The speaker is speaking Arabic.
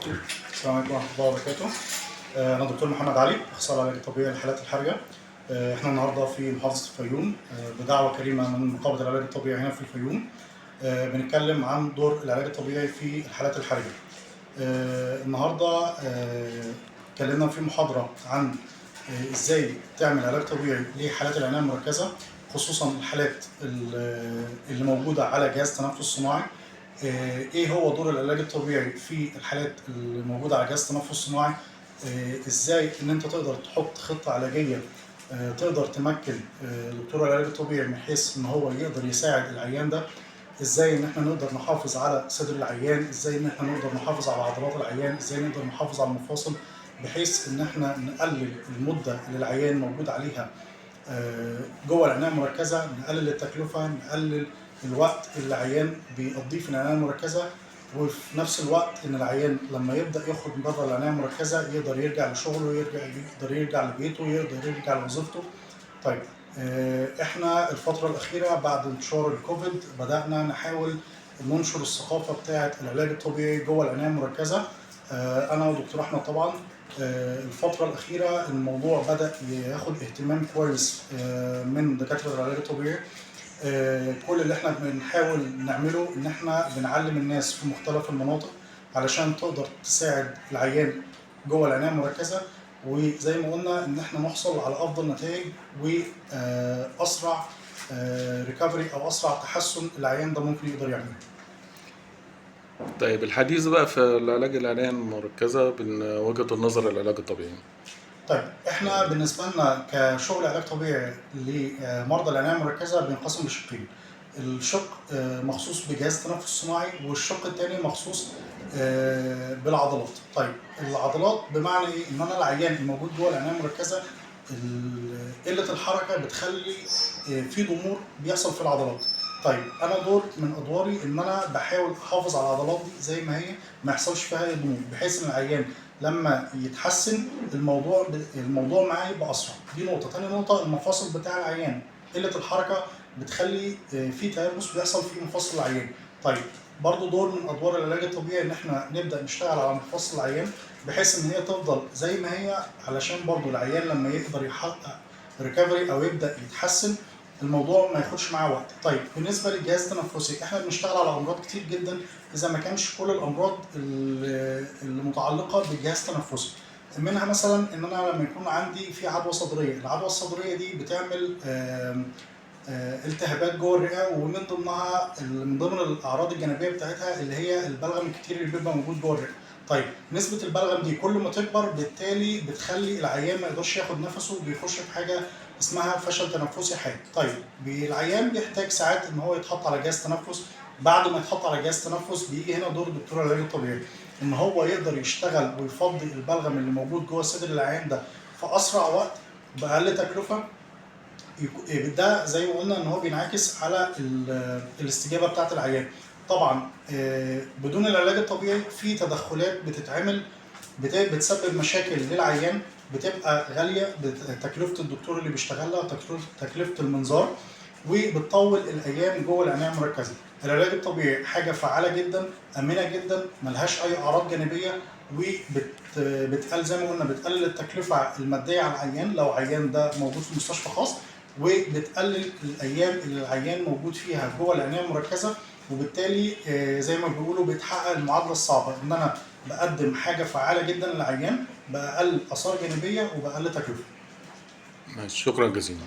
السلام عليكم ورحمة الله وبركاته. أنا دكتور محمد علي، أخصائي العلاج الطبيعي للحالات الحرجة. إحنا النهارده في محافظة الفيوم بدعوة كريمة من نقابة العلاج الطبيعي هنا في الفيوم. بنتكلم عن دور العلاج الطبيعي في الحالات الحرجة. النهارده اتكلمنا في محاضرة عن إزاي تعمل علاج طبيعي لحالات العناية المركزة، خصوصا الحالات اللي موجودة على جهاز تنفس صناعي. ايه هو دور العلاج الطبيعي في الحالات اللي موجوده على جهاز تنفس صناعي، ازاي ان انت تقدر تحط خطه علاجيه تقدر تمكن دكتور العلاج الطبيعي من حيث ان هو يقدر يساعد العيان ده، ازاي ان احنا نقدر نحافظ على صدر العيان، ازاي ان احنا نقدر نحافظ على عضلات العيان، ازاي نقدر نحافظ على المفاصل بحيث ان احنا نقلل المده اللي العيان موجود عليها جوه العنايه المركزه، نقلل التكلفه، نقلل الوقت اللي العيان بيقضيه في العنايه المركزه، وفي نفس الوقت ان العيان لما يبدا يخرج من بره العنايه المركزه يقدر يرجع لشغله، يقدر يرجع لبيته، يقدر يرجع لوظيفته. طيب احنا الفتره الاخيره بعد انتشار الكوفيد بدانا نحاول ننشر الثقافه بتاعه العلاج الطبيعي جوه العنايه المركزه. انا ودكتور احمد طبعا الفترة الأخيرة الموضوع بدأ ياخد اهتمام كويس من دكاترة العلاج الطبيعي. كل اللي احنا بنحاول نعمله إن احنا بنعلم الناس في مختلف المناطق علشان تقدر تساعد العيان جوه العناية المركزة، وزي ما قلنا إن احنا نحصل على أفضل نتائج وأسرع ريكفري أو أسرع تحسن العيان ده ممكن يقدر يعمله. طيب الحديث بقى في العناية المركزة من وجهة النظر العلاج الطبيعي. طيب احنا بالنسبه لنا كشغل علاج طبيعي لمرضى العنايه المركزه بينقسم لشقين. الشق مخصوص بجهاز التنفس الصناعي، والشق الثاني مخصوص بالعضلات. طيب العضلات بمعنى ايه؟ ان انا العيان الموجود جوه العنايه المركزه قله الحركه بتخلي في ضمور بيحصل في العضلات. طيب انا دور من ادواري ان انا بحاول احافظ على العضلات دي زي ما هي، ما يحصلش فيها اي ضمور، بحيث ان العيان لما يتحسن الموضوع معاه يبقى اسرع. دي نقطه. تاني نقطه المفاصل بتاع العيان، قله الحركه بتخلي في تيبس بيحصل في مفاصل العيان. طيب برضو دور من ادوار العلاج الطبيعي ان احنا نبدا نشتغل على مفاصل العيان بحيث ان هي تفضل زي ما هي، علشان برضو العيان لما يقدر يحقق ريكفري او يبدا يتحسن الموضوع ما ياخدش معاه وقت. طيب بالنسبه للجهاز التنفسي احنا بنشتغل على امراض كتير جدا، اذا ما كانش كل الامراض المتعلقه بالجهاز التنفسي. منها مثلا ان انا لما يكون عندي في عدوى صدريه، العدوى الصدريه دي بتعمل التهابات جوه الرئه، ومن ضمن الاعراض الجانبيه بتاعتها اللي هي البلغم الكتير اللي بيبقى موجود جوه الرئه. طيب نسبه البلغم دي كل ما تكبر بالتالي بتخلي العيان ما يقدرش ياخد نفسه، بيخش في حاجه اسمها فشل تنفسي حاد. طيب العيان بيحتاج ساعات ان هو يتحط على جهاز تنفس. بعد ما يتحط على جهاز تنفس بيجي هنا دور دكتور العلاج الطبيعي ان هو يقدر يشتغل ويفضي البلغم اللي موجود جوه صدر العيان ده في اسرع وقت باقل تكلفه. ده زي ما قلنا ان هو بينعكس على الاستجابه بتاعه العيان. طبعا بدون العلاج الطبيعي في تدخلات بتتعمل بتسبب مشاكل للعيان، بتبقى غاليه، تكلفه الدكتور اللي بيشتغلها، تكلفه المنظار، وبتطول الايام جوه العنايه المركزه. العلاج الطبيعي حاجه فعاله جدا، امنه جدا، ملهاش اي اعراض جانبيه، وبتقل زي ما قلنا بتقلل التكلفه الماديه على العيان لو العيان ده موجود في مستشفى خاص، وبتقلل الايام اللي العيان موجود فيها جوه العنايه المركزه. وبالتالي زي ما بيقولوا بتحقق المعادله الصعبه ان انا بقدم حاجه فعاله جدا للعيان باقل اثار جانبيه وباقل تكلفه. شكرا جزيلا.